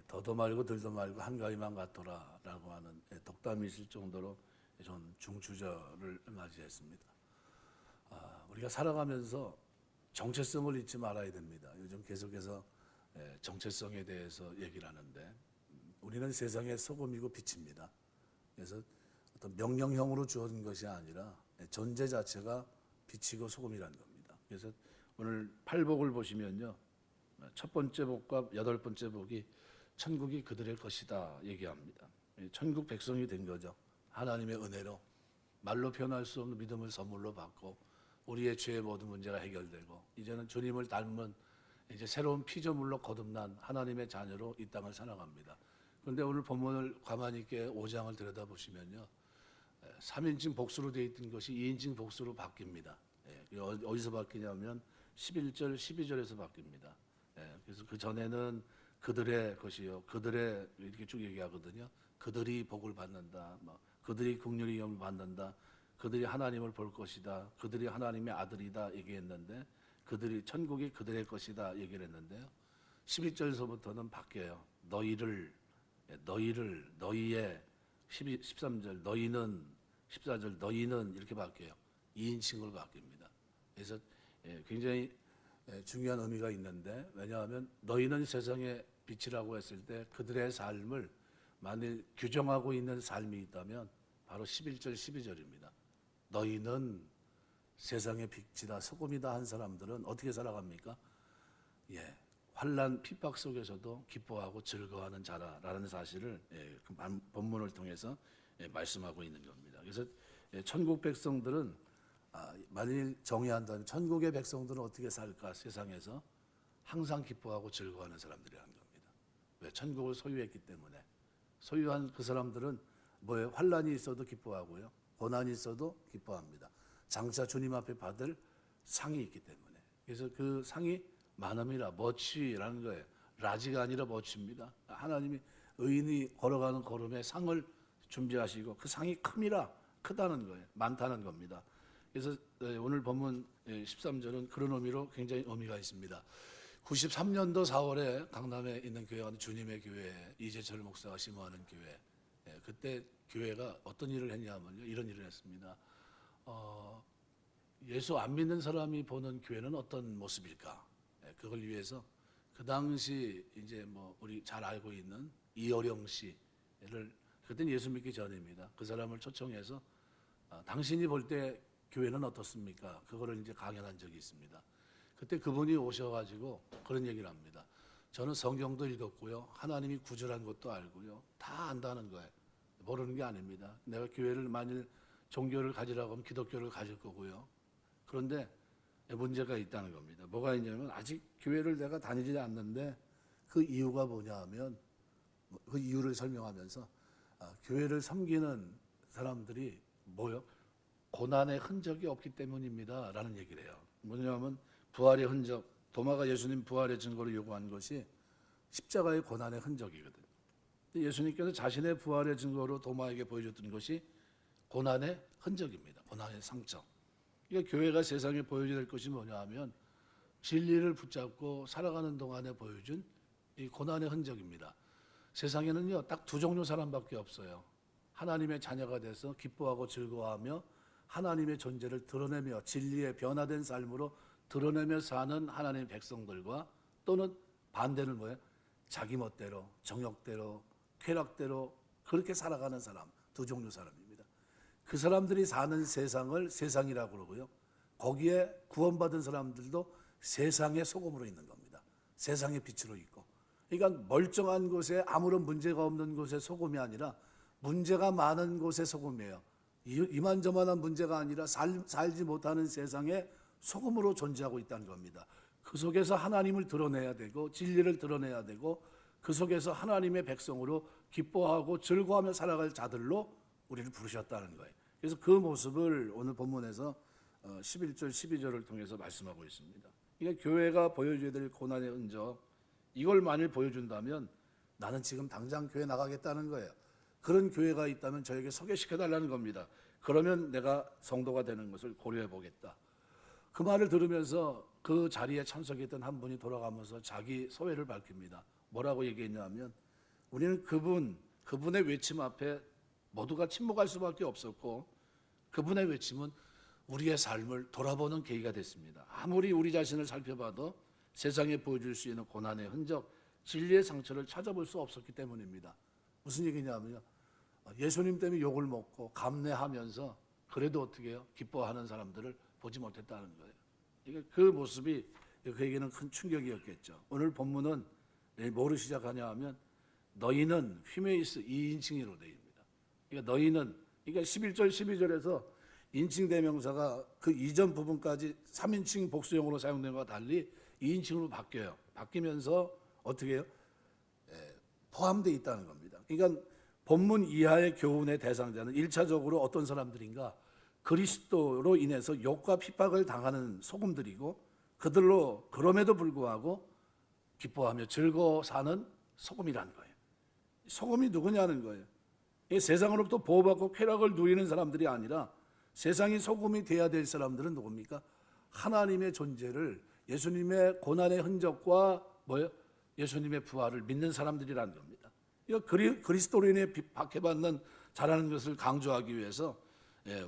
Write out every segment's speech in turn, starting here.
더도 말고 덜도 말고 한가위만 같더라라고 하는 덕담이 있을 정도로 전 중추절을 맞이했습니다. 우리가 살아가면서 정체성을 잊지 말아야 됩니다. 요즘 계속해서 정체성에 대해서 얘기를 하는데 우리는 세상의 소금이고 빛입니다. 그래서 어떤 명령형으로 주어진 것이 아니라 존재 자체가 빛이고 소금이라는 겁니다. 그래서 오늘 팔복을 보시면요, 첫 번째 복과 여덟 번째 복이 천국이 그들의 것이다 얘기합니다. 천국 백성이 된 거죠. 하나님의 은혜로 말로 표현할 수 없는 믿음을 선물로 받고 우리의 죄의 모든 문제가 해결되고 이제는 주님을 닮은 이제 새로운 피조물로 거듭난 하나님의 자녀로 이 땅을 살아갑니다. 그런데 오늘 본문을 가만히 있게 5장을 들여다보시면요, 3인칭 복수로 되어 있던 것이 2인칭 복수로 바뀝니다. 어디서 바뀌냐면 11절, 12절에서 바뀝니다. 그래서 그 전에는 그들의 것이요, 그들의 이렇게 쭉 얘기하거든요. 그들이 복을 받는다, 그들이 긍휼히 여김을 받는다, 그들이 하나님을 볼 것이다, 그들이 하나님의 아들이다 얘기했는데 그들이 천국이 그들의 것이다 얘기를 했는데요. 12절에서부터는 바뀌어요. 너희의 13절 너희는 14절 너희는 이렇게 바뀌어요. 2인칭으로 바뀝니다. 그래서 굉장히 중요한 의미가 있는데, 왜냐하면 너희는 세상의 빛이라고 했을 때 그들의 삶을 만일 규정하고 있는 삶이 있다면 바로 11절 12절입니다. 너희는 세상의 빛이다 소금이다 한 사람들은 어떻게 살아갑니까? 환난 핍박 속에서도 기뻐하고 즐거워하는 자라라는 사실을 그 본문을 통해서 말씀하고 있는 겁니다. 그래서 천국 백성들은 만일 정의한다면 천국의 백성들은 어떻게 살까? 세상에서 항상 기뻐하고 즐거워하는 사람들이라는 겁니다. 왜? 천국을 소유했기 때문에. 소유한 그 사람들은 뭐예요? 환난이 있어도 기뻐하고요, 고난이 있어도 기뻐합니다. 장차 주님 앞에 받을 상이 있기 때문에. 그래서 그 상이 많음이라 머치라는 거예요. 라지가 아니라 머치입니다. 하나님이 의인이 걸어가는 걸음에 상을 준비하시고 그 상이 크다는 거예요. 많다는 겁니다. 그래서 오늘 본문 13절은 그런 의미로 굉장히 의미가 있습니다. 93년도 4월에 강남에 있는 교회가 주님의 교회, 이재철 목사가 심호하는 교회, 그때 교회가 어떤 일을 했냐면요, 이런 일을 했습니다. 예수 안 믿는 사람이 보는 교회는 어떤 모습일까? 그걸 위해서 그 당시 이제 우리 잘 알고 있는 이어령 씨를, 그때는 예수 믿기 전입니다. 그 사람을 초청해서 당신이 볼 때 교회는 어떻습니까? 그거를 이제 강연한 적이 있습니다. 그때 그분이 오셔가지고 그런 얘기를 합니다. 저는 성경도 읽었고요, 하나님이 구절한 것도 알고요, 다 안다는 거예요. 모르는 게 아닙니다. 내가 교회를 만일 종교를 가지라고 하면 기독교를 가질 거고요. 그런데 문제가 있다는 겁니다. 뭐가 있냐면 아직 교회를 내가 다니지 않는데 그 이유가 뭐냐 하면 그 이유를 설명하면서 교회를 섬기는 사람들이 고난의 흔적이 없기 때문입니다 라는 얘기를 해요. 뭐냐면 부활의 흔적, 도마가 예수님 부활의 증거로 요구한 것이 십자가의 고난의 흔적이거든요. 예수님께서 자신의 부활의 증거로 도마에게 보여줬던 것이 고난의 흔적입니다. 고난의 상처. 그러니까 교회가 세상에 보여줘야 될 것이 뭐냐 하면 진리를 붙잡고 살아가는 동안에 보여준 이 고난의 흔적입니다. 세상에는요, 딱 두 종류 사람밖에 없어요. 하나님의 자녀가 돼서 기뻐하고 즐거워하며 하나님의 존재를 드러내며 진리의 변화된 삶으로 드러내며 사는 하나님의 백성들과, 또는 반대는 뭐예요? 자기 멋대로, 정욕대로, 쾌락대로 그렇게 살아가는 사람, 두 종류 사람입니다. 그 사람들이 사는 세상을 세상이라고 그러고요, 거기에 구원받은 사람들도 세상의 소금으로 있는 겁니다. 세상의 빛으로 있고. 그러니까 멀쩡한 곳에 아무런 문제가 없는 곳의 소금이 아니라 문제가 많은 곳의 소금이에요. 이만저만한 문제가 아니라 살지 못하는 세상에 소금으로 존재하고 있다는 겁니다. 그 속에서 하나님을 드러내야 되고 진리를 드러내야 되고 그 속에서 하나님의 백성으로 기뻐하고 즐거워하며 살아갈 자들로 우리를 부르셨다는 거예요. 그래서 그 모습을 오늘 본문에서 11절 12절을 통해서 말씀하고 있습니다. 그러니까 교회가 보여줘야 될 고난의 흔적, 이걸 만일 보여준다면 나는 지금 당장 교회 나가겠다는 거예요. 그런 교회가 있다면 저에게 소개시켜달라는 겁니다. 그러면 내가 성도가 되는 것을 고려해 보겠다. 그 말을 들으면서 그 자리에 참석했던 한 분이 돌아가면서 자기 소회를 밝힙니다. 뭐라고 얘기했냐면 우리는 그분의 외침 앞에 모두가 침묵할 수밖에 없었고, 그분의 외침은 우리의 삶을 돌아보는 계기가 됐습니다. 아무리 우리 자신을 살펴봐도 세상에 보여줄 수 있는 고난의 흔적, 진리의 상처를 찾아볼 수 없었기 때문입니다. 무슨 얘기냐면요, 예수님 때문에 욕을 먹고 감내하면서 그래도 어떻게 해요? 기뻐하는 사람들을 보지 못했다는 거예요. 그러니까 그 모습이 그에게는 큰 충격이었겠죠. 오늘 본문은 뭐로 시작하냐 하면 너희는 휘메이스 2인칭으로 되어 있습니다. 그러니까 너희는, 그러니까 11절 12절에서 인칭 대명사가 그 이전 부분까지 3인칭 복수형으로 사용된 것과 달리 2인칭으로 바뀌어요. 바뀌면서 어떻게 해요? 포함되어 있다는 겁니다. 그러니까 본문 이하의 교훈의 대상자는 1차적으로 어떤 사람들인가? 그리스도로 인해서 욕과 핍박을 당하는 소금들이고, 그들로 그럼에도 불구하고 기뻐하며 즐거워 사는 소금이라는 거예요. 소금이 누구냐는 거예요. 세상으로부터 보호받고 쾌락을 누리는 사람들이 아니라 세상이 소금이 돼야 될 사람들은 누굽니까? 하나님의 존재를, 예수님의 고난의 흔적과 예수님의 부활을 믿는 사람들이라는 겁니다. 그리스도로 인해 박해받는 자라는 것을 강조하기 위해서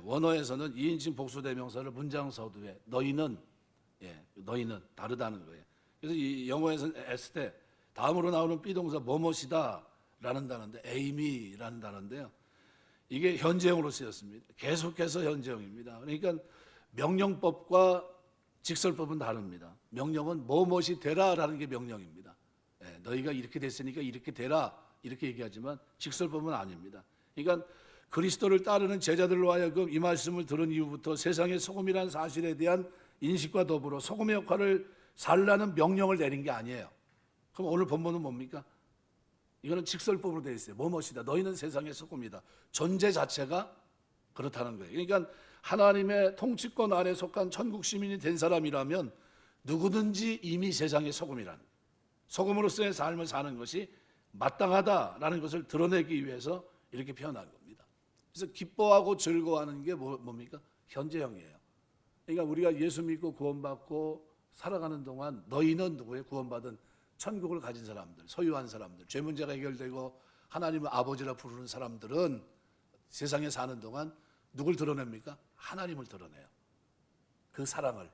원어에서는 2인칭 복수대명사를 문장서두에 너희는 다르다는 거예요. 그래서 이 영어에서는 에스테, 다음으로 나오는 비동사 뭐뭇이다 라는 단어인데, 에이미라는 단어인데요, 이게 현재형으로 쓰였습니다. 계속해서 현재형입니다. 그러니까 명령법과 직설법은 다릅니다. 명령은 뭐뭇이 되라라는 게 명령입니다. 너희가 이렇게 됐으니까 이렇게 되라 이렇게 얘기하지만 직설법은 아닙니다. 그러니까 그리스도를 따르는 제자들로 하여금 이 말씀을 들은 이후부터 세상의 소금이라는 사실에 대한 인식과 더불어 소금의 역할을 살라는 명령을 내린 게 아니에요. 그럼 오늘 본문은 뭡니까? 이거는 직설법으로 되어 있어요. 뭐뭇이다. 너희는 세상의 소금이다. 존재 자체가 그렇다는 거예요. 그러니까 하나님의 통치권 아래 속한 천국 시민이 된 사람이라면 누구든지 이미 세상의 소금이라는 거예요. 소금으로서의 삶을 사는 것이 마땅하다라는 것을 드러내기 위해서 이렇게 표현한 겁니다. 그래서 기뻐하고 즐거워하는 게 뭡니까? 현재형이에요. 그러니까 우리가 예수 믿고 구원받고 살아가는 동안 너희는 누구예요? 구원받은 천국을 가진 사람들, 소유한 사람들, 죄 문제가 해결되고 하나님을 아버지라 부르는 사람들은 세상에 사는 동안 누굴 드러냅니까? 하나님을 드러내요. 그 사랑을,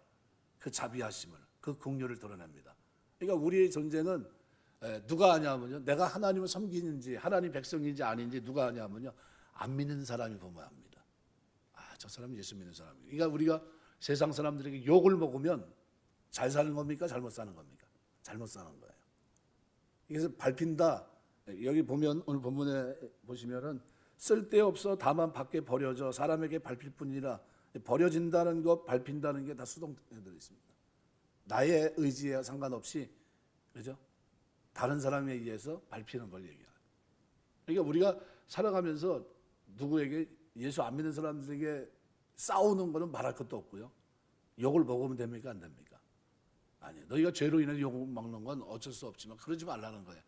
그 자비하심을, 그 긍휼을 드러냅니다. 그러니까 우리의 존재는 누가 아냐면요, 내가 하나님을 섬기는지 하나님 백성인지 아닌지 누가 아냐면요, 안 믿는 사람이 보면 압니다. 저 사람은 예수 믿는 사람이에요. 그러니까 우리가 세상 사람들에게 욕을 먹으면 잘 사는 겁니까? 잘못 사는 겁니까? 잘못 사는 거예요. 그래서 밟힌다. 여기 보면 오늘 본문에 보시면은 쓸데없어 다만 밖에 버려져 사람에게 밟힐 뿐이라, 버려진다는 것, 밟힌다는 게 다 수동태에 들어 있습니다. 나의 의지에 상관없이, 그죠? 다른 사람에 의해서 밟히는 걸 얘기해요. 그러니까 우리가 살아가면서 누구에게, 예수 안 믿는 사람들에게 싸우는 거는 말할 것도 없고요. 욕을 먹으면 됩니까? 안 됩니까? 아니에요. 너희가 죄로 인해 욕을 먹는 건 어쩔 수 없지만 그러지 말라는 거예요.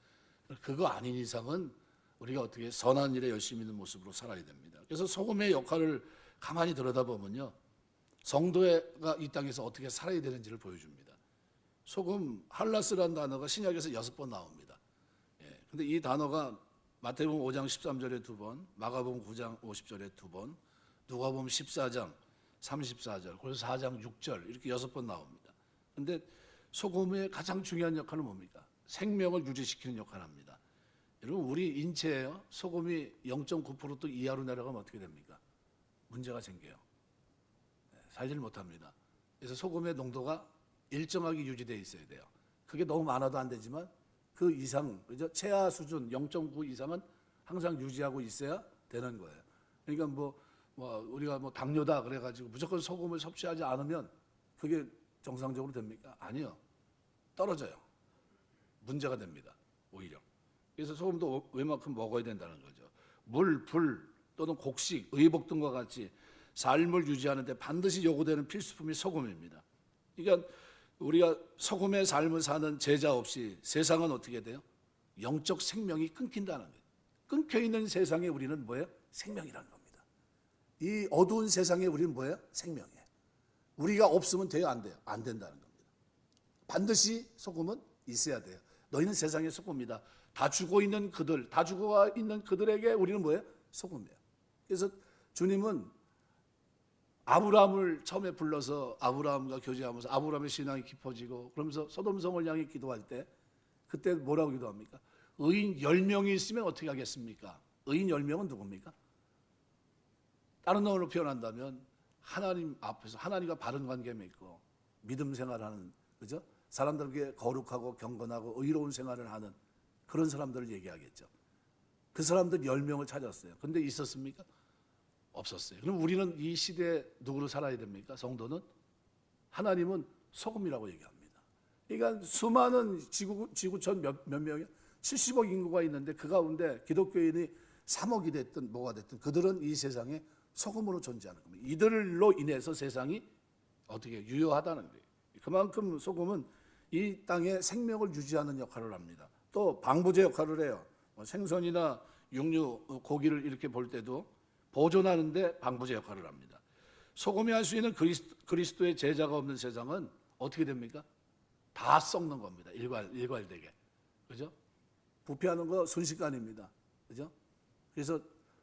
그거 아닌 이상은 우리가 어떻게 선한 일에 열심히 있는 모습으로 살아야 됩니다. 그래서 소금의 역할을 가만히 들여다보면요, 성도가 이 땅에서 어떻게 살아야 되는지를 보여줍니다. 소금, 할라스라는 단어가 신약에서 6번 나옵니다. 근데 이 단어가 마태복음 5장 13절에 2번, 마가복음 9장 50절에 2번, 누가복음 14장 34절, 그래서 4장 6절 이렇게 6번 나옵니다. 근데 소금의 가장 중요한 역할은 뭡니까? 생명을 유지시키는 역할을 합니다. 여러분, 우리 인체에요, 소금이 0.9% 이하로 내려가면 어떻게 됩니까? 문제가 생겨요. 살지를 못합니다. 그래서 소금의 농도가 일정하게 유지되어 있어야 돼요. 그게 너무 많아도 안 되지만 그 이상, 그죠? 최하 수준 0.9 이상은 항상 유지하고 있어야 되는 거예요. 그러니까 우리가 당뇨다 그래가지고 무조건 소금을 섭취하지 않으면 그게 정상적으로 됩니까? 아니요. 떨어져요. 문제가 됩니다. 오히려. 그래서 소금도 웬만큼 먹어야 된다는 거죠. 물, 불 또는 곡식, 의복 등과 같이 삶을 유지하는 데 반드시 요구되는 필수품이 소금입니다. 그러니까 우리가 소금의 삶을 사는 제자 없이 세상은 어떻게 돼요? 영적 생명이 끊긴다는 거예요. 끊겨있는 세상에 우리는 뭐예요? 생명이라는 겁니다. 이 어두운 세상에 우리는 뭐예요? 생명이에요. 우리가 없으면 돼요? 안 돼요? 안 된다는 겁니다. 반드시 소금은 있어야 돼요. 너희는 세상의 소금이다. 다 죽어 있는 그들, 다 죽어 있는 그들에게 우리는 뭐예요? 소금이에요. 그래서 주님은 아브라함을 처음에 불러서 아브라함과 교제하면서 아브라함의 신앙이 깊어지고 그러면서 소돔성을 향해 기도할 때 그때 뭐라고 기도합니까? 의인 10명이 있으면 어떻게 하겠습니까? 의인 10명은 누굽니까? 다른 언어로 표현한다면 하나님 앞에서 하나님과 바른 관계 맺고 믿음 생활하는, 그죠? 사람들에게 거룩하고 경건하고 의로운 생활을 하는 그런 사람들을 얘기하겠죠. 그 사람들 10명을 찾았어요. 근데 있었습니까? 없었어요. 그럼 우리는 이 시대에 누구로 살아야 됩니까? 성도는? 하나님은 소금이라고 얘기합니다. 그러니까 수많은 지구촌 몇 명이요? 70억 인구가 있는데 그 가운데 기독교인이 3억이 됐든 뭐가 됐든 그들은 이 세상에 소금으로 존재하는 겁니다. 이들로 인해서 세상이 어떻게 유효하다는 거예요. 그만큼 소금은 이 땅에 생명을 유지하는 역할을 합니다. 또 방부제 역할을 해요. 생선이나 육류, 고기를 이렇게 볼 때도 보존하는데 방부제 역할을 합니다. 소금이 할 수 있는 그리스도의 제자가 없는 세상은 어떻게 됩니까? 다 썩는 겁니다. 일괄되게. 그죠? 부패하는 거 순식간입니다. 그죠? 그래서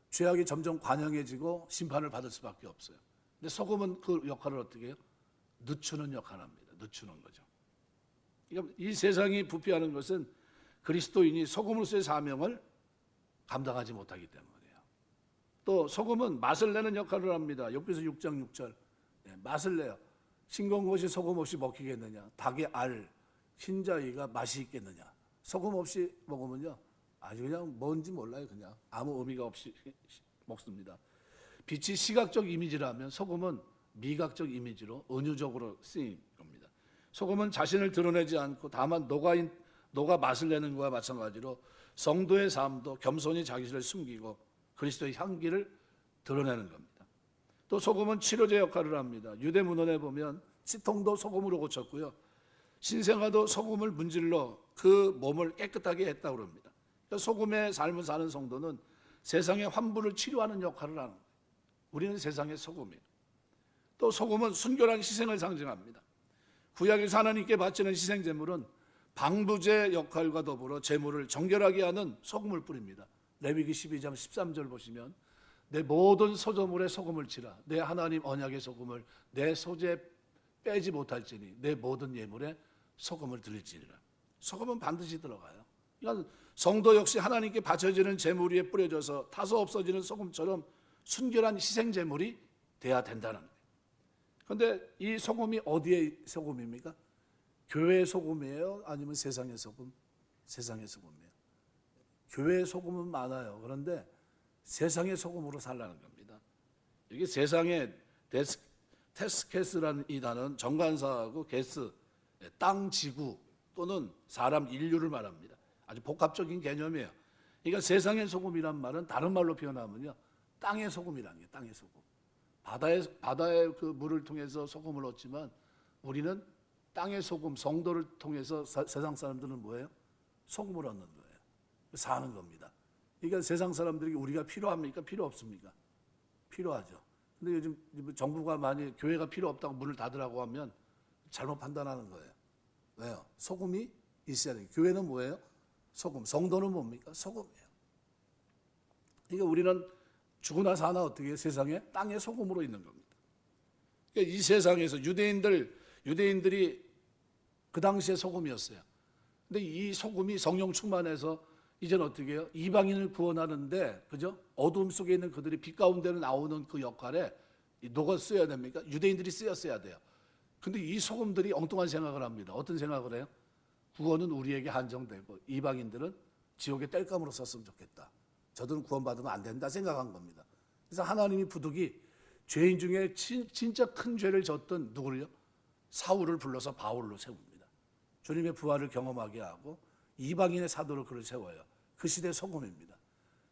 죄악이 점점 관영해지고 심판을 받을 수밖에 없어요. 근데 소금은 그 역할을 어떻게 해요? 늦추는 역할을 합니다. 늦추는 거죠. 그러니까 이 세상이 부패하는 것은 그리스도인이 소금으로서의 사명을 감당하지 못하기 때문이에요. 또 소금은 맛을 내는 역할을 합니다. 욥기서 6장 6절. 맛을 내요. 싱거운 것이 소금 없이 먹히겠느냐? 닭의 알, 흰자위가 맛이 있겠느냐? 소금 없이 먹으면요, 아주 그냥 뭔지 몰라요. 그냥 아무 의미가 없이 먹습니다. 빛이 시각적 이미지라면 소금은 미각적 이미지로 은유적으로 쓰인 겁니다. 소금은 자신을 드러내지 않고 다만 녹아 맛을 내는 것과 마찬가지로 성도의 삶도 겸손히 자기를 숨기고 그리스도의 향기를 드러내는 겁니다. 또 소금은 치료제 역할을 합니다. 유대 문헌에 보면 치통도 소금으로 고쳤고요, 신생아도 소금을 문질러 그 몸을 깨끗하게 했다고 합니다. 그러니까 소금의 삶을 사는 성도는 세상의 환부를 치료하는 역할을 하는 거예요. 우리는 세상의 소금이에요. 또 소금은 순결한 희생을 상징합니다. 구약에서 하나님께 바치는 희생제물은 방부제 역할과 더불어 제물을 정결하게 하는 소금을 뿌립니다. 레위기 12장 13절 보시면 내 모든 소조물에 소금을 치라. 내 하나님 언약의 소금을 내 소재 빼지 못할지니 내 모든 예물에 소금을 드릴지니라. 소금은 반드시 들어가요. 그러니까 성도 역시 하나님께 바쳐지는 제물 위에 뿌려져서 타서 없어지는 소금처럼 순결한 희생제물이 돼야 된다는 거예요. 그런데 이 소금이 어디의 소금입니까? 교회의 소금이에요? 아니면 세상의 소금? 세상의 소금이에요. 교회의 소금은 많아요. 그런데 세상의 소금으로 살라는 겁니다. 이게 세상의 테스케스라는 이 단어는 정관사하고 게스, 땅, 지구 또는 사람, 인류를 말합니다. 아주 복합적인 개념이에요. 그러니까 세상의 소금이란 말은 다른 말로 표현하면요, 땅의 소금이라는 게 땅의 소금. 바다의 그 물을 통해서 소금을 얻지만 우리는 땅의 소금, 성도를 통해서 세상 사람들은 뭐예요? 소금을 얻는 거예요. 사는 겁니다. 그러니까 세상 사람들에게 우리가 필요합니까? 필요 없습니까? 필요하죠. 근데 요즘 정부가 많이 교회가 필요 없다고 문을 닫으라고 하면 잘못 판단하는 거예요. 왜요? 소금이 있어야 돼요. 교회는 뭐예요? 소금. 성도는 뭡니까? 소금이에요. 그러니까 우리는 죽으나 사나 어떻게 해요? 세상에 땅의 소금으로 있는 겁니다. 그러니까 이 세상에서 유대인들이 그 당시에 소금이었어요. 근데 이 소금이 성령 충만해서 이제는 어떻게 해요? 이방인을 구원하는데, 그죠? 어둠 속에 있는 그들이 빛 가운데로 나오는 그 역할에 녹아 쓰여야 됩니까? 유대인들이 쓰였어야 돼요. 근데 이 소금들이 엉뚱한 생각을 합니다. 어떤 생각을 해요? 구원은 우리에게 한정되고 이방인들은 지옥의 땔감으로 썼으면 좋겠다. 저들은 구원받으면 안 된다 생각한 겁니다. 그래서 하나님이 부득이 죄인 중에 진짜 큰 죄를 졌던 누구를요? 사울을 불러서 바울로 세웁니다. 주님의 부활을 경험하게 하고 이방인의 사도로 그를 세워요. 그 시대의 소금입니다.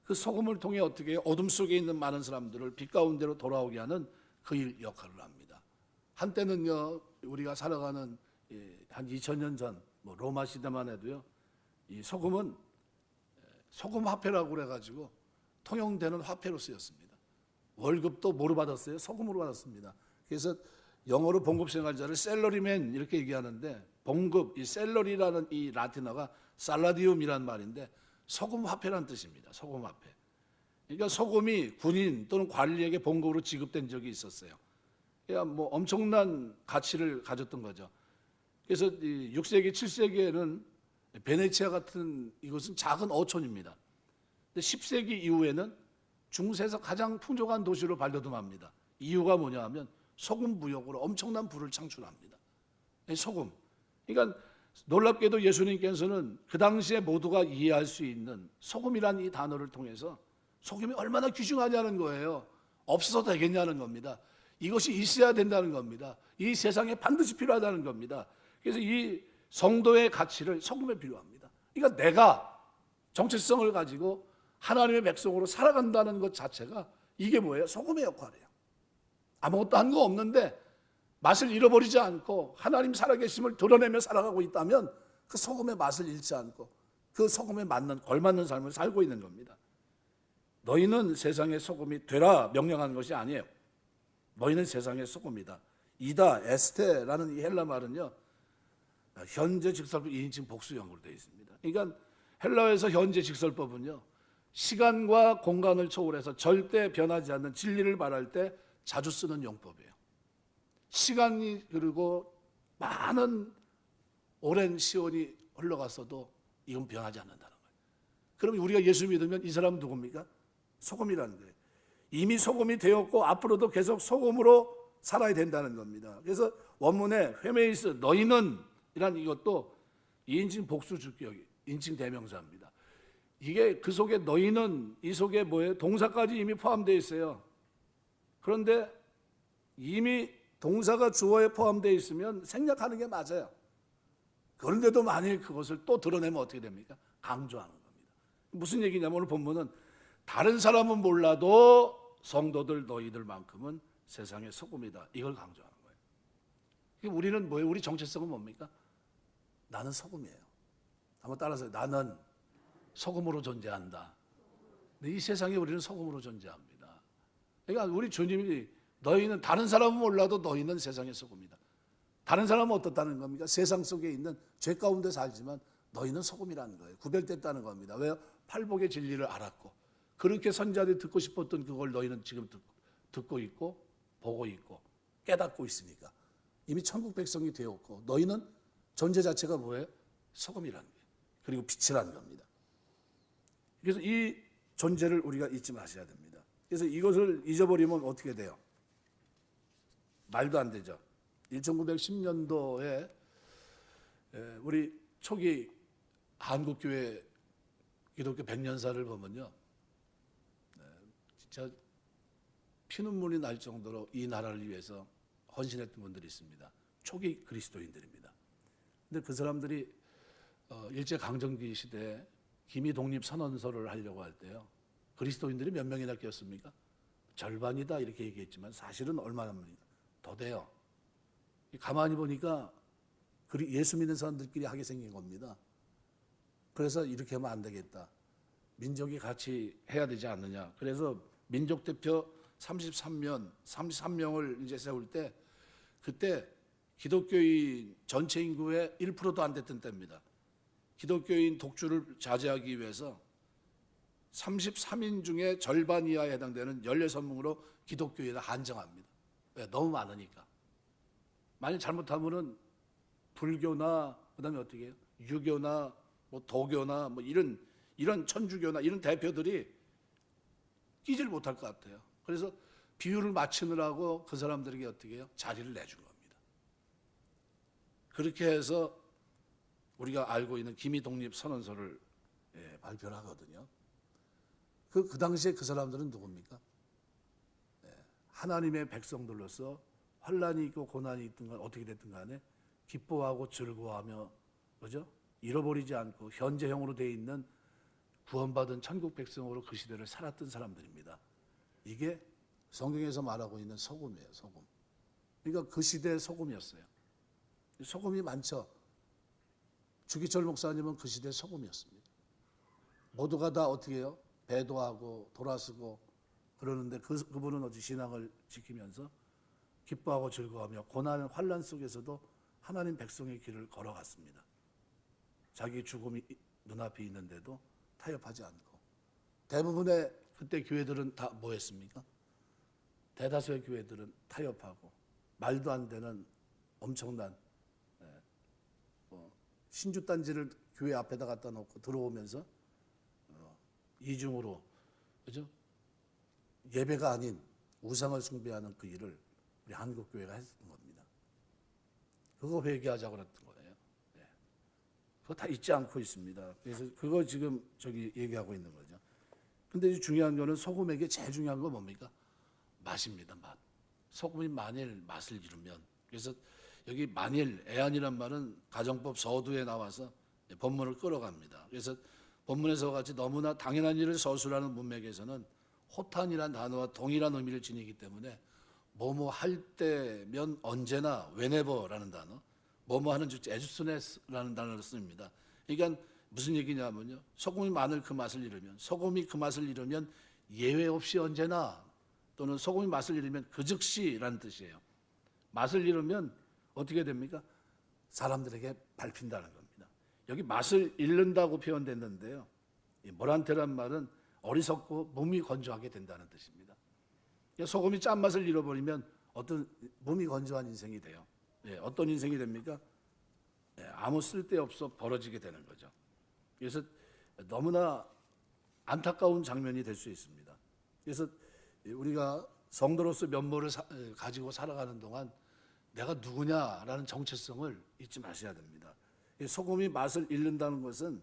그 소금을 통해 어떻게 해요? 어둠 속에 있는 많은 사람들을 빛 가운데로 돌아오게 하는 그 일 역할을 합니다. 한때는요, 우리가 살아가는 한 2000년 전 로마 시대만 해도요, 이 소금은 소금 화폐라고 그래가지고 통용되는 화폐로 쓰였습니다. 월급도 뭐로 받았어요? 소금으로 받았습니다. 그래서 영어로 봉급생활자를 셀러리맨 이렇게 얘기하는데, 봉급, 이 셀러리라는 이 라틴어가 살라디움이란 말인데 소금 화폐란 뜻입니다. 소금 화폐. 그러니까 소금이 군인 또는 관리에게 봉급으로 지급된 적이 있었어요. 그러니까 뭐 엄청난 가치를 가졌던 거죠. 그래서 6세기, 7세기에는 베네치아 같은 이것은 작은 어촌입니다. 근데 10세기 이후에는 중세에서 가장 풍족한 도시로 발돋움합니다. 이유가 뭐냐 하면 소금 무역으로 엄청난 부를 창출합니다. 소금. 그러니까 놀랍게도 예수님께서는 그 당시에 모두가 이해할 수 있는 소금이라는 이 단어를 통해서 소금이 얼마나 귀중하냐는 거예요. 없어서 되겠냐는 겁니다. 이것이 있어야 된다는 겁니다. 이 세상에 반드시 필요하다는 겁니다. 그래서 이 성도의 가치를 소금에 비유합니다. 그러니까 내가 정체성을 가지고 하나님의 백성으로 살아간다는 것 자체가 이게 뭐예요? 소금의 역할이에요. 아무것도 한 거 없는데 맛을 잃어버리지 않고 하나님 살아계심을 드러내며 살아가고 있다면 그 소금의 맛을 잃지 않고 그 소금에 맞는 걸맞는 삶을 살고 있는 겁니다. 너희는 세상의 소금이 되라 명령하는 것이 아니에요. 너희는 세상의 소금이다. 이다 에스테라는 이 헬라 말은요, 현재 직설법 2인칭 복수형으로 되어 있습니다. 그러니까 헬라어에서 현재 직설법은요, 시간과 공간을 초월해서 절대 변하지 않는 진리를 말할 때 자주 쓰는 용법이에요. 시간이 흐르고 많은 오랜 시온이 흘러갔어도 이건 변하지 않는다는 거예요. 그럼 우리가 예수 믿으면 이 사람은 누굽니까? 소금이라는 거예요. 이미 소금이 되었고 앞으로도 계속 소금으로 살아야 된다는 겁니다. 그래서 원문에 회메이스 너희는 이란 이것도 2인칭 복수 주격 인칭 대명사입니다. 이게 그 속에 너희는 이 속에 뭐예요? 동사까지 이미 포함되어 있어요. 그런데 이미 동사가 주어에 포함되어 있으면 생략하는 게 맞아요. 그런데도 만일 그것을 또 드러내면 어떻게 됩니까? 강조하는 겁니다. 무슨 얘기냐면 오늘 본문은 다른 사람은 몰라도 성도들 너희들만큼은 세상의 소금이다. 이걸 강조하는 거예요. 우리는 뭐예요? 우리 정체성은 뭡니까? 나는 소금이에요. 한번 따라서 나는 소금으로 존재한다. 이 세상에 우리는 소금으로 존재합니다. 그러니까 우리 주님이 너희는 다른 사람은 몰라도 너희는 세상의 소금이다. 다른 사람은 어떻다는 겁니까? 세상 속에 있는 죄 가운데 살지만 너희는 소금이라는 거예요. 구별됐다는 겁니다. 왜요? 팔복의 진리를 알았고 그렇게 선지자들이 듣고 싶었던 그걸 너희는 지금 듣고 있고 보고 있고 깨닫고 있으니까 이미 천국 백성이 되었고 너희는 존재 자체가 뭐예요? 소금이라는 거예요. 그리고 빛이라는 겁니다. 그래서 이 존재를 우리가 잊지 마셔야 됩니다. 그래서 이것을 잊어버리면 어떻게 돼요? 말도 안 되죠. 1910년도에 우리 초기 한국교회 기독교 100년사를 보면요, 진짜 피눈물이 날 정도로 이 나라를 위해서 헌신했던 분들이 있습니다. 초기 그리스도인들입니다. 근데 그 사람들이 일제강점기 시대에 기미독립선언서를 하려고 할 때요, 그리스도인들이 몇 명이나 꼈습니까? 절반이다 이렇게 얘기했지만 사실은 얼마나 더 돼요. 가만히 보니까 예수 믿는 사람들끼리 하게 생긴 겁니다. 그래서 이렇게 하면 안 되겠다. 민족이 같이 해야 되지 않느냐. 그래서 민족대표 33명을 이제 세울 때 그때 기독교인 전체 인구의 1%도 안 됐던 때입니다. 기독교인 독주를 자제하기 위해서 33인 중에 절반 이하에 해당되는 16명으로 기독교인을 한정합니다. 왜? 너무 많으니까. 만약 잘못하면은 불교나 그다음에 어떻게 해요? 유교나 뭐 도교나 뭐 이런 천주교나 이런 대표들이 끼질 못할 것 같아요. 그래서 비율을 맞추느라고 그 사람들에게 어떻게 해요? 자리를 내준 겁니다. 그렇게 해서 우리가 알고 있는 기미독립선언서를 발표를 하거든요. 그 당시에 그 사람들은 누굽니까? 하나님의 백성들로서 환난이 있고 고난이 있든 간 어떻게 됐든 간에 기뻐하고 즐거워하며, 그죠? 잃어버리지 않고 현재형으로 되어 있는 구원받은 천국 백성으로 그 시대를 살았던 사람들입니다. 이게 성경에서 말하고 있는 소금이에요, 소금. 그러니까 그 시대의 소금이었어요. 소금이 많죠. 주기철 목사님은 그 시대의 소금이었습니다. 모두가 다 어떻게 해요? 배도하고 돌아서고 그러는데 그분은 어찌 신앙을 지키면서 기뻐하고 즐거워하며 고난, 환난 속에서도 하나님 백성의 길을 걸어갔습니다. 자기 죽음이 눈앞에 있는데도 타협하지 않고 대부분의 그때 교회들은 다 뭐 했습니까? 대다수의 교회들은 타협하고 말도 안 되는 엄청난 신주단지를 교회 앞에다 갖다 놓고 들어오면서 이중으로 그죠? 예배가 아닌 우상을 숭배하는 그 일을 우리 한국 교회가 했던 겁니다. 그거 회개하자고 그랬던 거예요. 네. 그거 다 잊지 않고 있습니다. 그래서 그거 지금 저기 얘기하고 있는 거죠. 근데 중요한 거는 소금에게 제일 중요한 건 뭡니까? 맛입니다. 맛. 소금이 만일 맛을 잃으면, 그래서 여기 만일 애안이란 말은 가정법 서두에 나와서 본문을 끌어갑니다. 그래서 본문에서 같이 너무나 당연한 일을 서술하는 문맥에서는 호탄이란 단어와 동일한 의미를 지니기 때문에 뭐뭐 할 때면 언제나 whenever라는 단어, 뭐뭐 하는 즉 as soon as라는 단어를 씁니다. 그러니까 무슨 얘기냐면요, 소금이 마늘 그 맛을 잃으면, 소금이 그 맛을 잃으면 예외 없이 언제나, 또는 소금이 맛을 잃으면 그 즉시라는 뜻이에요. 맛을 잃으면 어떻게 됩니까? 사람들에게 밟힌다는 겁니다. 여기 맛을 잃는다고 표현됐는데요, 이 모란테란 말은 어리석고 몸이 건조하게 된다는 뜻입니다. 소금이 짠맛을 잃어버리면 어떤 몸이 건조한 인생이 돼요. 어떤 인생이 됩니까? 아무 쓸데없어 벌어지게 되는 거죠. 그래서 너무나 안타까운 장면이 될 수 있습니다. 그래서 우리가 성도로서 면모를 가지고 살아가는 동안 내가 누구냐라는 정체성을 잊지 마셔야 됩니다. 소금이 맛을 잃는다는 것은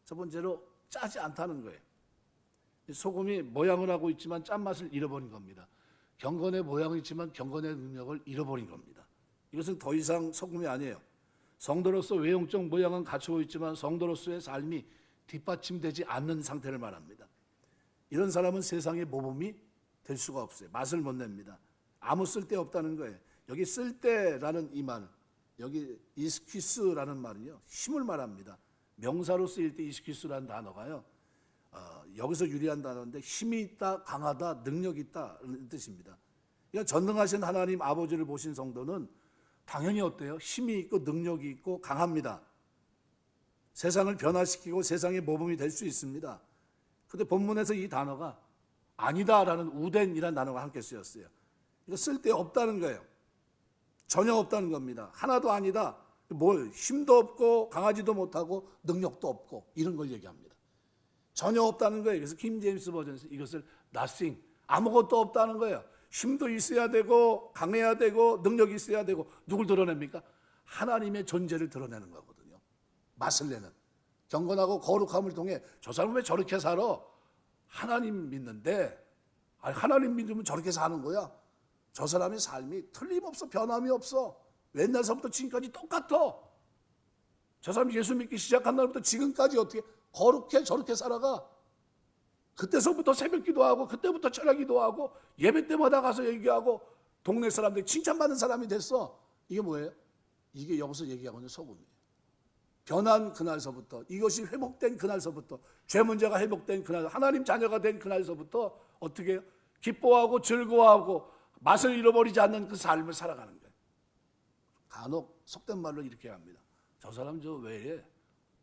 첫 번째로 짜지 않다는 거예요. 소금이 모양을 하고 있지만 짠맛을 잃어버린 겁니다. 경건의 모양이 있지만 경건의 능력을 잃어버린 겁니다. 이것은 더 이상 소금이 아니에요. 성도로서 외형적 모양은 갖추고 있지만 성도로서의 삶이 뒷받침되지 않는 상태를 말합니다. 이런 사람은 세상의 모범이 될 수가 없어요. 맛을 못 냅니다. 아무 쓸데 없다는 거예요. 여기 쓸데라는 이 말, 여기 이스퀴스라는 말은요, 힘을 말합니다. 명사로 쓰일 때 이스퀴스라는 단어가요, 여기서 유리한 단어인데 힘이 있다, 강하다, 능력이 있다는 뜻입니다. 그러니까 전능하신 하나님 아버지를 보신 성도는 당연히 어때요? 힘이 있고 능력이 있고 강합니다. 세상을 변화시키고 세상의 모범이 될 수 있습니다. 그런데 본문에서 이 단어가 아니다라는 우덴이라는 단어가 함께 쓰였어요. 이거 쓸데없다는 거예요. 전혀 없다는 겁니다. 하나도 아니다. 뭘 힘도 없고 강하지도 못하고 능력도 없고 이런 걸 얘기합니다. 전혀 없다는 거예요. 그래서 킹 제임스 버전에서 이것을 nothing, 아무것도 없다는 거예요. 힘도 있어야 되고 강해야 되고 능력이 있어야 되고 누굴 드러냅니까? 하나님의 존재를 드러내는 거거든요. 맛을 내는 경건하고 거룩함을 통해 저 사람은 왜 저렇게 살아? 하나님 믿는데, 아니 하나님 믿으면 저렇게 사는 거야. 저 사람의 삶이 틀림없어, 변함이 없어. 옛날서부터 지금까지 똑같아. 저 사람이 예수 믿기 시작한 날부터 지금까지 어떻게 거룩해 저렇게 살아가. 그때서부터 새벽 기도하고 그때부터 철야 기도하고 예배 때마다 가서 얘기하고 동네 사람들이 칭찬받는 사람이 됐어. 이게 뭐예요? 이게 여기서 얘기하고 있는 소금이에요. 변한 그날서부터, 이것이 회복된 그날서부터, 죄 문제가 회복된 그날, 하나님 자녀가 된 그날서부터 어떻게 해요? 기뻐하고 즐거워하고 맛을 잃어버리지 않는 그 삶을 살아가는 거예요. 간혹 속된 말로 이렇게 합니다. 저 사람 저 외에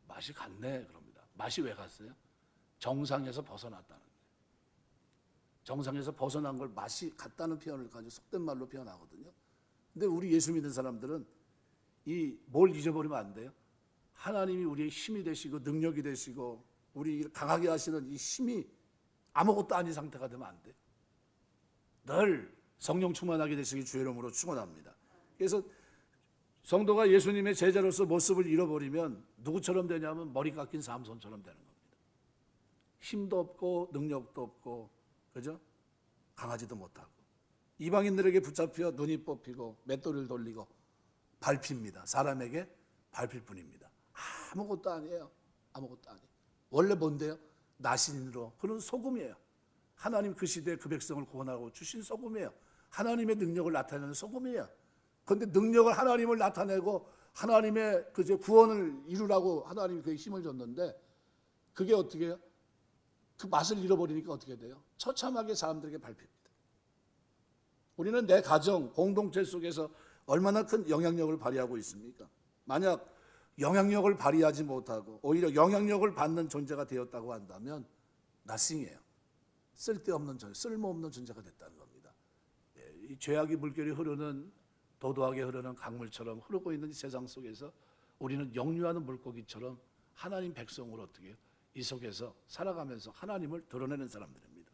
맛이 갔네 그럽니다. 맛이 왜 갔어요? 정상에서 벗어났다는 거예요. 정상에서 벗어난 걸 맛이 갔다는 표현을 가지고 속된 말로 표현하거든요. 근데 우리 예수 믿는 사람들은 이 뭘 잊어버리면 안 돼요? 하나님이 우리의 힘이 되시고 능력이 되시고 우리 강하게 하시는 이 힘이 아무것도 아닌 상태가 되면 안 돼요. 늘 성령 충만하게 되시기 주의 이름으로 축원합니다. 그래서 성도가 예수님의 제자로서 모습을 잃어버리면 누구처럼 되냐면 머리 깎인 삼손처럼 되는 겁니다. 힘도 없고 능력도 없고, 그죠? 강하지도 못하고 이방인들에게 붙잡혀 눈이 뽑히고 맷돌을 돌리고 밟힙니다. 사람에게 밟힐 뿐입니다. 아무것도 아니에요. 아무것도 아니에요. 원래 뭔데요? 나신인으로, 그는 소금이에요. 하나님 그 시대에 그 백성을 구원하고 주신 소금이에요. 하나님의 능력을 나타내는 소금이에요. 그런데 능력을 하나님을 나타내고 하나님의 그 구원을 이루라고 하나님이 그에 힘을 줬는데 그게 어떻게 해요? 그 맛을 잃어버리니까 어떻게 돼요? 처참하게 사람들에게 밟힙니다. 우리는 내 가정, 공동체 속에서 얼마나 큰 영향력을 발휘하고 있습니까? 만약 영향력을 발휘하지 못하고 오히려 영향력을 받는 존재가 되었다고 한다면 nothing이에요. 쓸데없는 존재, 쓸모없는 존재가 됐다는 겁니다. 이 죄악의 물결이 흐르는, 도도하게 흐르는 강물처럼 흐르고 있는 이 세상 속에서 우리는 역류하는 물고기처럼 하나님 백성으로 어떻게 해요? 이 속에서 살아가면서 하나님을 드러내는 사람들입니다.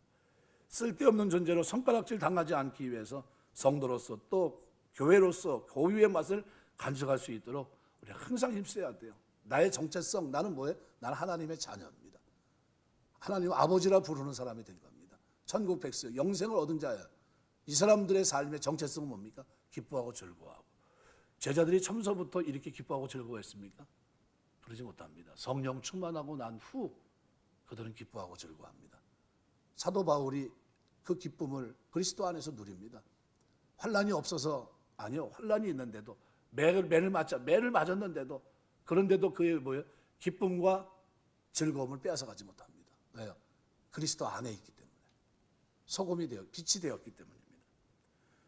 쓸데없는 존재로 손가락질 당하지 않기 위해서 성도로서 또 교회로서 고유의 맛을 간직할 수 있도록 우리 항상 힘써야 돼요. 나의 정체성, 나는 뭐예요? 나는 하나님의 자녀입니다. 하나님 아버지라 부르는 사람이 된 겁니다. 천국 백성, 영생을 얻은 자예요. 이 사람들의 삶의 정체성은 뭡니까? 기뻐하고 즐거워하고. 제자들이 처음서부터 이렇게 기뻐하고 즐거워했습니까? 그러지 못합니다. 성령 충만하고 난 후 그들은 기뻐하고 즐거워합니다. 사도 바울이 그 기쁨을 그리스도 안에서 누립니다. 환난이 없어서, 아니요, 환난이 있는데도 매를 맞았는데도, 그런데도 그의 뭐예요? 기쁨과 즐거움을 빼앗아가지 못합니다. 왜요? 그리스도 안에 있기 때문에, 소금이 되어 빛이 되었기 때문입니다.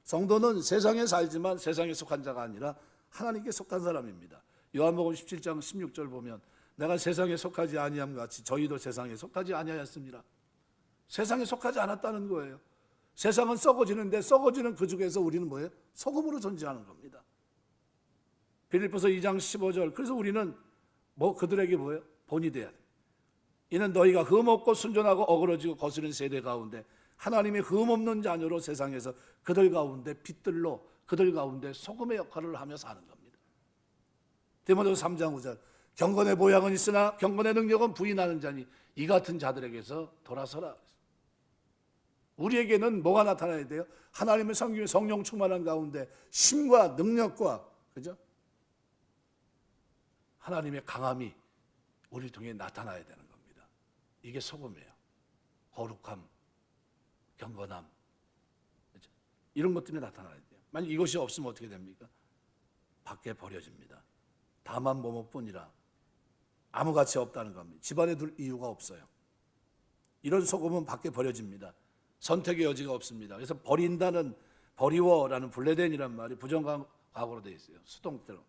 성도는 세상에 살지만 세상에 속한 자가 아니라 하나님께 속한 사람입니다. 요한복음 17장 16절 보면 내가 세상에 속하지 아니함 같이 저희도 세상에 속하지 아니하였습니다. 세상에 속하지 않았다는 거예요. 세상은 썩어지는데 썩어지는 그 중에서 우리는 뭐예요? 소금으로 존재하는 겁니다. 빌립보서 2장 15절, 그래서 우리는 그들에게 뭐예요? 본이 돼야 돼. 이는 너희가 흠없고 순전하고 어그러지고 거스른 세대 가운데 하나님의 흠없는 자녀로 세상에서 그들 가운데 빛들로, 그들 가운데 소금의 역할을 하며 사는 겁니다. 디모데후서 3장 5절, 경건의 모양은 있으나 경건의 능력은 부인하는 자니 이 같은 자들에게서 돌아서라. 우리에게는 뭐가 나타나야 돼요? 하나님의 섬김의 성령 충만한 가운데 힘과 능력과, 그죠? 하나님의 강함이 우리를 통해 나타나야 되는 겁니다. 이게 소금이에요. 거룩함, 경건함, 그죠? 이런 것들이 나타나야 돼요. 만약 이것이 없으면 어떻게 됩니까? 밖에 버려집니다. 다만 모모뿐이라 아무 가치 없다는 겁니다. 집안에 둘 이유가 없어요. 이런 소금은 밖에 버려집니다. 선택의 여지가 없습니다. 그래서 버린다는, 버리워라는 블레덴이란 말이 부정과거로 되어 있어요. 수동태로,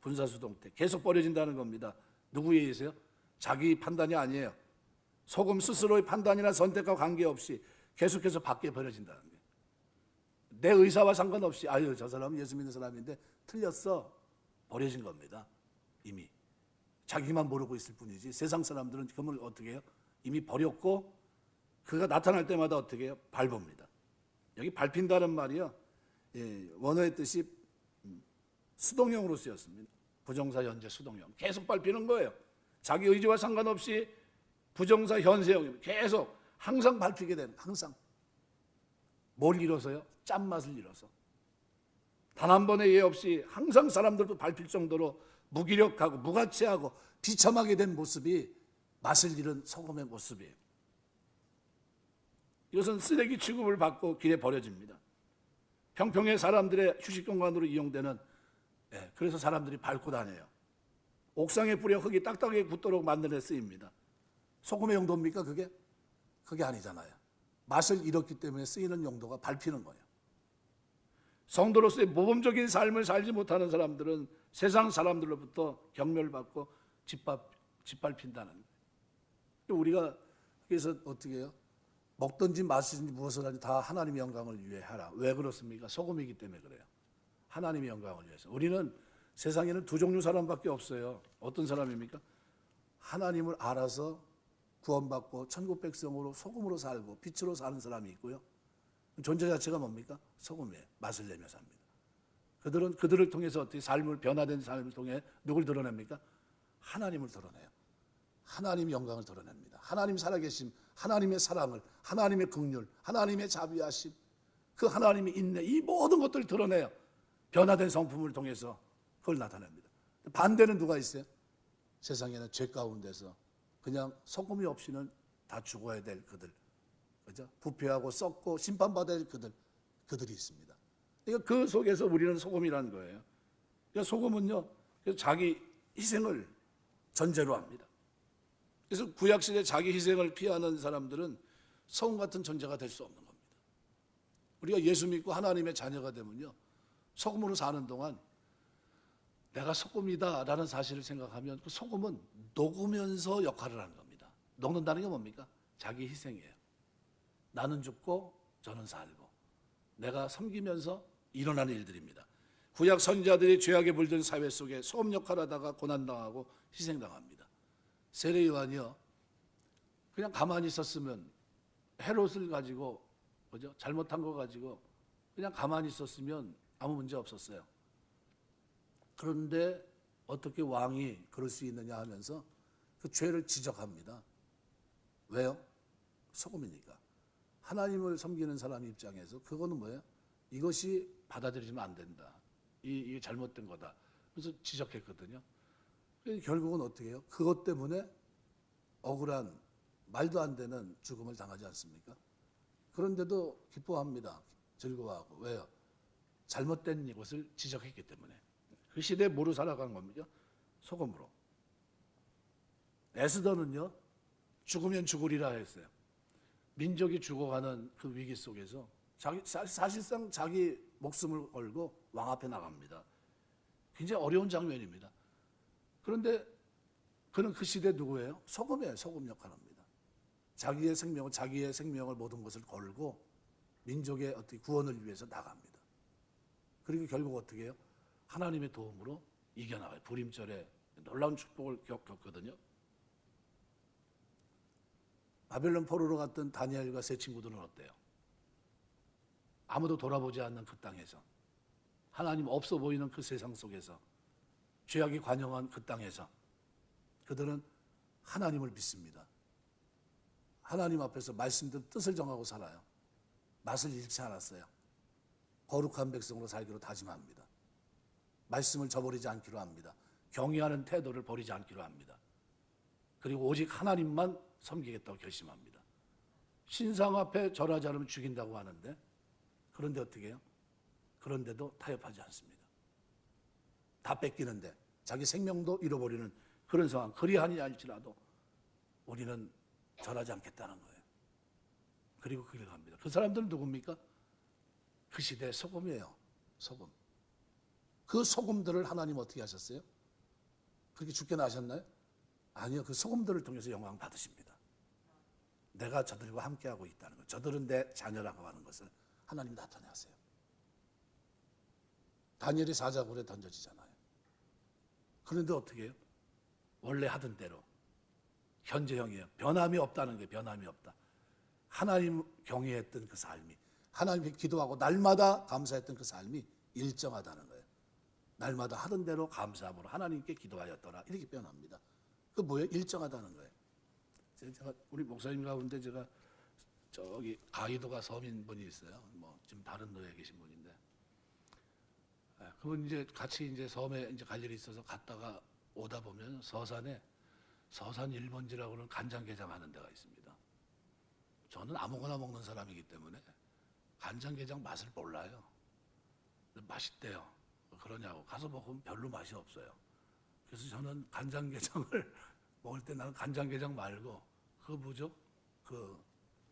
분사수동태. 계속 버려진다는 겁니다. 누구에 의해서요? 자기 판단이 아니에요. 소금 스스로의 판단이나 선택과 관계없이 계속해서 밖에 버려진다는 거예요. 내 의사와 상관없이, 아유, 저 사람은 예수 믿는 사람인데 틀렸어, 버려진 겁니다. 이미 자기만 모르고 있을 뿐이지 세상 사람들은 그걸 어떻게 해요? 이미 버렸고 그가 나타날 때마다 어떻게 해요? 밟습니다. 여기 밟힌다는 말이요, 원어의 뜻이 수동형으로 쓰였습니다. 부정사 현재 수동형, 계속 밟히는 거예요. 자기 의지와 상관없이 부정사 현세형, 계속 항상 밟히게 되는, 항상. 뭘 잃어서요? 짠맛을 잃어서. 단 한 번의 예 없이 항상 사람들도 밟힐 정도로 무기력하고 무가치하고 비참하게 된 모습이 맛을 잃은 소금의 모습이에요. 이것은 쓰레기 취급을 받고 길에 버려집니다. 평평의 사람들의 휴식 공간으로 이용되는, 그래서 사람들이 밟고 다녀요. 옥상에 뿌려 흙이 딱딱하게 굳도록 만드는 데 쓰입니다. 소금의 용도입니까 그게? 그게 아니잖아요. 맛을 잃었기 때문에 쓰이는 용도가 밟히는 거예요. 성도로서의 모범적인 삶을 살지 못하는 사람들은 세상 사람들로부터 경멸받고 짓밟힌다는 거예요. 우리가 그래서 어떻게 해요? 먹든지 마시든지 무엇을 하든지 다 하나님의 영광을 위해 하라. 왜 그렇습니까? 소금이기 때문에 그래요. 하나님의 영광을 위해서. 우리는 세상에는 두 종류 사람밖에 없어요. 어떤 사람입니까? 하나님을 알아서 구원받고 천국 백성으로 소금으로 살고 빛으로 사는 사람이 있고요. 존재 자체가 뭡니까? 소금이에요. 맛을 내며 삽니다. 그들은 그들을 통해서 어떻게 삶을, 변화된 삶을 통해 누굴 드러냅니까? 하나님을 드러내요. 하나님 영광을 드러냅니다. 하나님 살아계심, 하나님의 사랑을, 하나님의 긍휼, 하나님의 자비하심, 그 하나님의 인내, 이 모든 것들을 드러내요. 변화된 성품을 통해서 그걸 나타냅니다. 반대는 누가 있어요? 세상에는 죄 가운데서 그냥 소금이 없이는 다 죽어야 될 그들, 그죠? 부패하고 썩고 심판받아야 될 그들이 있습니다. 그러니까 그 속에서 우리는 소금이라는 거예요. 그러니까 소금은요, 자기 희생을 전제로 합니다. 그래서 구약시대 자기 희생을 피하는 사람들은 소금 같은 존재가 될 수 없는 겁니다. 우리가 예수 믿고 하나님의 자녀가 되면요, 소금으로 사는 동안 내가 소금이다라는 사실을 생각하면 그 소금은 녹으면서 역할을 하는 겁니다. 녹는다는 게 뭡니까? 자기 희생이에요. 나는 죽고 저는 살고 내가 섬기면서 일어나는 일들입니다. 구약 선지자들이 죄악에 물든 사회 속에 소금 역할을 하다가 고난당하고 희생당합니다. 세례 요한이요, 그냥 가만히 있었으면 헤롯을 가지고, 그죠? 잘못한 거 가지고 그냥 가만히 있었으면 아무 문제 없었어요. 그런데 어떻게 왕이 그럴 수 있느냐 하면서 그 죄를 지적합니다. 왜요? 소금이니까. 하나님을 섬기는 사람 입장에서 그거는 뭐예요? 이것이 받아들이면 안 된다. 이게 잘못된 거다. 그래서 지적했거든요. 결국은 어떻게 해요? 그것 때문에 억울한 말도 안 되는 죽음을 당하지 않습니까? 그런데도 기뻐합니다. 즐거워하고. 왜요? 잘못된 이것을 지적했기 때문에. 그 시대에 뭐로 살아가는 겁니까? 소금으로. 에스더는요, 죽으면 죽으리라 했어요. 민족이 죽어가는 그 위기 속에서 사실상 자기 목숨을 걸고 왕 앞에 나갑니다. 굉장히 어려운 장면입니다. 그런데 그는 그 시대 누구예요? 소금이에요. 소금 역할을 합니다. 자기의 생명을 모든 것을 걸고 민족의 어떻게 구원을 위해서 나갑니다. 그리고 결국 어떻게 해요? 하나님의 도움으로 이겨나가요. 불임절에 놀라운 축복을 겪거든요. 바벨론 포로로 갔던 다니엘과 세 친구들은 어때요? 아무도 돌아보지 않는 그 땅에서, 하나님 없어 보이는 그 세상 속에서, 죄악이 관영한 그 땅에서 그들은 하나님을 믿습니다. 하나님 앞에서 말씀대로 뜻을 정하고 살아요. 맛을 잃지 않았어요. 거룩한 백성으로 살기로 다짐합니다. 말씀을 저버리지 않기로 합니다. 경외하는 태도를 버리지 않기로 합니다. 그리고 오직 하나님만 섬기겠다고 결심합니다. 신상 앞에 절하지 않으면 죽인다고 하는데, 그런데 어떻게 해요? 그런데도 타협하지 않습니다. 다 뺏기는데 자기 생명도 잃어버리는 그런 상황, 그리하니 할지라도 우리는 절하지 않겠다는 거예요. 그리고 그 길을 갑니다. 그 사람들은 누굽니까? 그 시대의 소금이에요. 소금. 그 소금들을 하나님 어떻게 하셨어요? 그렇게 죽게 나셨나요? 아니요. 그 소금들을 통해서 영광 받으십니다. 내가 저들과 함께하고 있다는 것, 저들은 내 자녀라고 하는 것을 하나님 나타내세요. 다니엘이 사자굴에 던져지잖아요. 그런데 어떻게 해요? 원래 하던 대로 현재형이에요. 변함이 없다는 게, 변함이 없다. 하나님 경외했던 그 삶이, 하나님께 기도하고 날마다 감사했던 그 삶이 일정하다는 거예요. 날마다 하던 대로 감사함으로 하나님께 기도하였더라, 이렇게 표현합니다. 그 뭐예요? 일정하다는 거예요. 제가 우리 목사님 가운데 제가 저기 가이도가 서민분이 있어요. 뭐 지금 다른 노예에 계신 분인데, 그분 이제 같이 이제 섬에 이제 갈 일이 있어서 갔다가 오다 보면 서산에 서산 1번지라고 하는 간장게장 하는 데가 있습니다. 저는 아무거나 먹는 사람이기 때문에 간장게장 맛을 몰라요. 근데 맛있대요. 그러냐고. 가서 먹으면 별로 맛이 없어요. 그래서 저는 간장게장을 먹을 때 나는 간장게장 말고 그 뭐죠? 그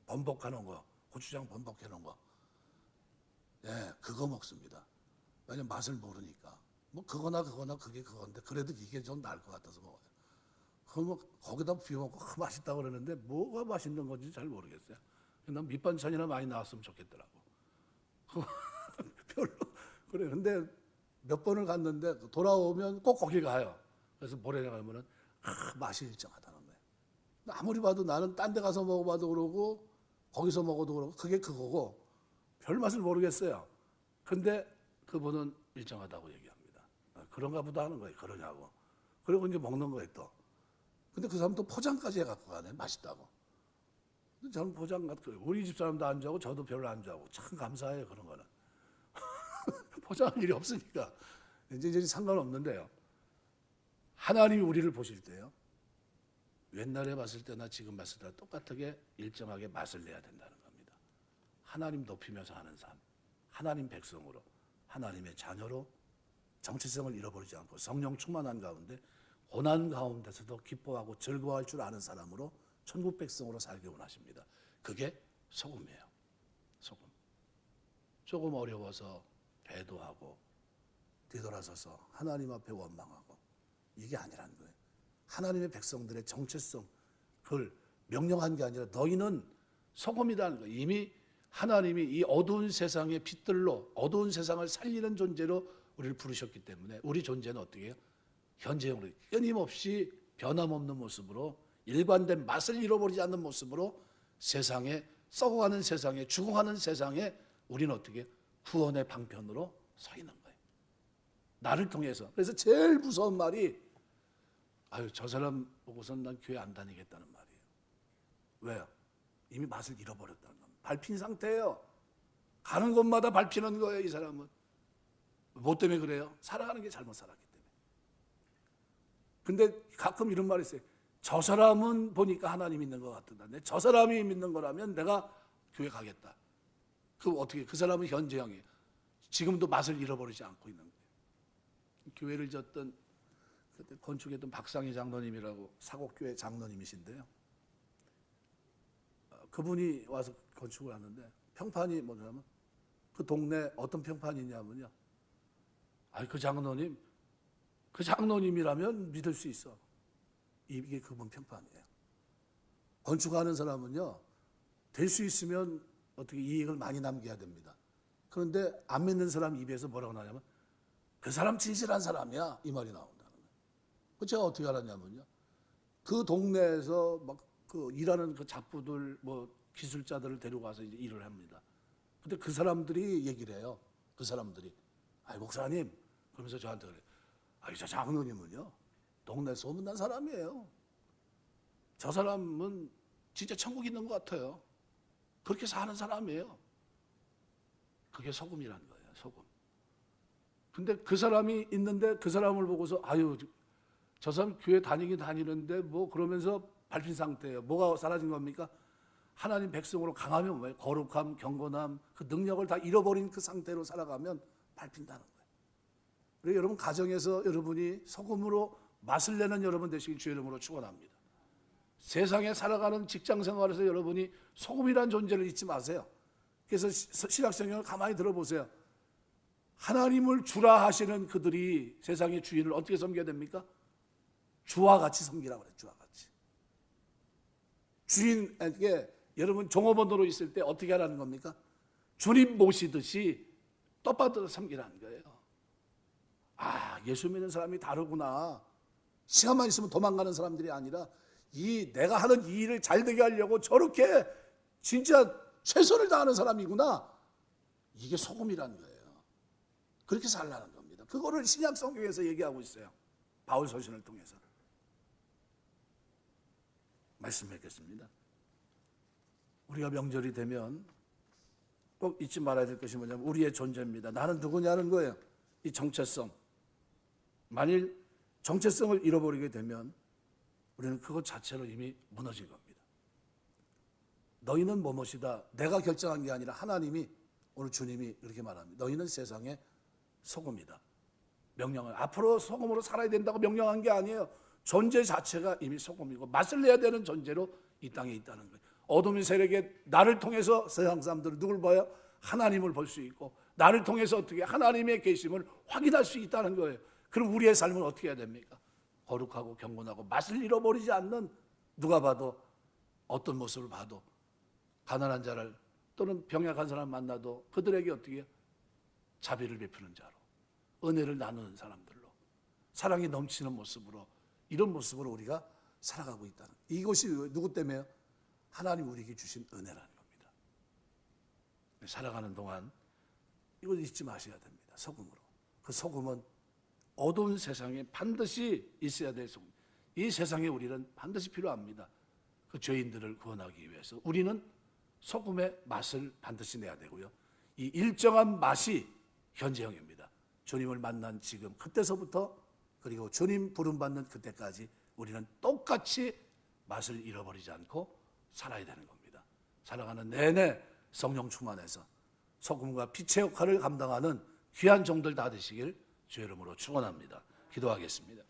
범벅하는 거, 고추장 범벅해 놓은 거, 예, 그거 먹습니다. 왜냐면 맛을 모르니까. 뭐 그거나 그게 그건데 그래도 이게 좀 나을 것 같아서 먹어요. 그럼 거기다 비벼 먹고 맛있다고 그러는데 뭐가 맛있는 건지 잘 모르겠어요. 난 밑반찬이나 많이 나왔으면 좋겠더라고. 별로 그래. 근데 몇 번을 갔는데 돌아오면 꼭 거기 가요. 그래서 뭐래냐 하면은 맛이 일정하다는 거예요. 아무리 봐도 나는 딴 데 가서 먹어봐도 그러고 거기서 먹어도 그러고 그게 그거고 별 맛을 모르겠어요. 근데 그분은 일정하다고 얘기합니다. 그런가 보다 하는 거예요. 그러냐고. 그리고 이제 먹는 거예요 또. 근데 그 사람 또 포장까지 해갖고 가네. 맛있다고. 근데 저는 포장 같고 우리 집 사람도 안 좋아하고 저도 별로 안 좋아하고 참 감사해요. 그런 거는. 포장할 일이 없으니까 이제 상관없는데요. 하나님이 우리를 보실 때요, 옛날에 봤을 때나 지금 봤을 때나 똑같게 일정하게 맛을 내야 된다는 겁니다. 하나님 높이면서 하는 삶, 하나님 백성으로, 하나님의 자녀로 정체성을 잃어버리지 않고 성령 충만한 가운데 고난 가운데서도 기뻐하고 즐거워할 줄 아는 사람으로 천국 백성으로 살기 원하십니다. 그게 소금이에요. 소금. 조금 어려워서 배도하고 뒤돌아서서 하나님 앞에 원망하고, 이게 아니라는 거예요. 하나님의 백성들의 정체성, 그걸 명령한 게 아니라 너희는 소금이라는 거예요. 이미 하나님이 이 어두운 세상의 빛들로 어두운 세상을 살리는 존재로 우리를 부르셨기 때문에 우리 존재는 어떻게 해요? 현재형으로 끊임없이 변함없는 모습으로, 일관된 맛을 잃어버리지 않는 모습으로 세상에, 썩어가는 세상에, 죽어가는 세상에 우리는 어떻게 해요? 구원의 방편으로 서 있는 거예요. 나를 통해서. 그래서 제일 무서운 말이, 아유, 저 사람 보고선 난 교회 안 다니겠다는 말이에요. 왜요? 이미 맛을 잃어버렸다는 겁니다. 밟힌 상태예요. 가는 곳마다 밟히는 거예요, 이 사람은. 뭐 때문에 그래요? 살아가는 게 잘못 살았기 때문에. 근데 가끔 이런 말이 있어요. 저 사람은 보니까 하나님 믿는 것 같은데, 저 사람이 믿는 거라면 내가 교회 가겠다. 그 어떻게, 그 사람은 현재형이에요. 지금도 맛을 잃어버리지 않고 있는 거예요. 교회를 졌던 그때 건축했던 박상희 장로님이라고 사곡교회 장로님이신데요. 그분이 와서 건축을 하는데 평판이 뭐냐면, 그 동네 어떤 평판이냐면요. 아니, 그 장로님이라면 믿을 수 있어. 이게 그분 평판이에요. 건축하는 사람은요, 될 수 있으면 어떻게 이익을 많이 남겨야 됩니다. 그런데 안 믿는 사람 입에서 뭐라고 나냐면, 그 사람 진실한 사람이야, 이 말이 나온다는 거예요. 그 제가 어떻게 알았냐면요, 그 동네에서 막 그 일하는 그 잡부들, 뭐 기술자들을 데려가서 이제 일을 합니다. 근데 그 사람들이 얘기를 해요. 그 사람들이, 아이 목사님, 그러면서 저한테 그래. 아이, 저 장로님은요, 동네 소문난 사람이에요. 저 사람은 진짜 천국 있는 것 같아요. 그렇게 사는 사람이에요. 그게 소금이라는 거예요, 소금. 근데 그 사람이 있는데 그 사람을 보고서, 아유, 저 사람 교회 다니는데 뭐 그러면서 밟힌 상태예요. 뭐가 사라진 겁니까? 하나님 백성으로 강하면 뭐예요? 거룩함, 경건함, 그 능력을 다 잃어버린 그 상태로 살아가면 밟힌다는 거예요. 그래서 여러분 가정에서 여러분이 소금으로 맛을 내는 여러분 되시길 주의 이름으로 축원합니다. 세상에 살아가는 직장 생활에서 여러분이 소금이라는 존재를 잊지 마세요. 그래서 신약성경을 가만히 들어보세요. 하나님을 주라 하시는 그들이 세상의 주인을 어떻게 섬겨야 됩니까? 주와 같이 섬기라고 그래요. 주와 같이. 주인에게 여러분 종업원으로 있을 때 어떻게 하라는 겁니까? 주님 모시듯이 떡받들어 섬기라는 거예요. 아, 예수 믿는 사람이 다르구나. 시간만 있으면 도망가는 사람들이 아니라 내가 하는 이 일을 잘 되게 하려고 저렇게 진짜 최선을 다하는 사람이구나. 이게 소금이라는 거예요. 그렇게 살라는 겁니다. 그거를 신약 성경에서 얘기하고 있어요. 바울 서신을 통해서. 말씀 뵙겠습니다. 우리가 명절이 되면 꼭 잊지 말아야 될 것이 뭐냐면 우리의 존재입니다. 나는 누구냐는 거예요. 이 정체성. 만일 정체성을 잃어버리게 되면 우리는 그것 자체로 이미 무너진 겁니다. 너희는 뭐뭇이다. 내가 결정한 게 아니라 하나님이, 오늘 주님이 이렇게 말합니다. 너희는 세상의 소금이다. 명령을, 앞으로 소금으로 살아야 된다고 명령한 게 아니에요. 존재 자체가 이미 소금이고 맛을 내야 되는 존재로 이 땅에 있다는 거예요. 어둠의 세력에 나를 통해서 세상 사람들은 누굴 봐요? 하나님을 볼 수 있고, 나를 통해서 어떻게 하나님의 계심을 확인할 수 있다는 거예요. 그럼 우리의 삶은 어떻게 해야 됩니까? 거룩하고 경건하고 맛을 잃어버리지 않는, 누가 봐도 어떤 모습을 봐도 가난한 자를 또는 병약한 사람 만나도 그들에게 어떻게 해요? 자비를 베푸는 자로, 은혜를 나누는 사람들로, 사랑이 넘치는 모습으로, 이런 모습으로 우리가 살아가고 있다는, 이것이 누구 때문에요? 하나님 우리에게 주신 은혜라는 겁니다. 살아가는 동안 이걸 잊지 마셔야 됩니다. 소금으로. 그 소금은 어두운 세상에 반드시 있어야 될 소금. 이 세상에 우리는 반드시 필요합니다. 그 죄인들을 구원하기 위해서 우리는 소금의 맛을 반드시 내야 되고요. 이 일정한 맛이 현재형입니다. 주님을 만난 지금 그때서부터, 그리고 주님 부름받는 그때까지 우리는 똑같이 맛을 잃어버리지 않고 살아야 되는 겁니다. 살아가는 내내 성령 충만해서 소금과 빛의 역할을 감당하는 귀한 종들 다 되시길 주의 이름으로 축원합니다. 기도하겠습니다.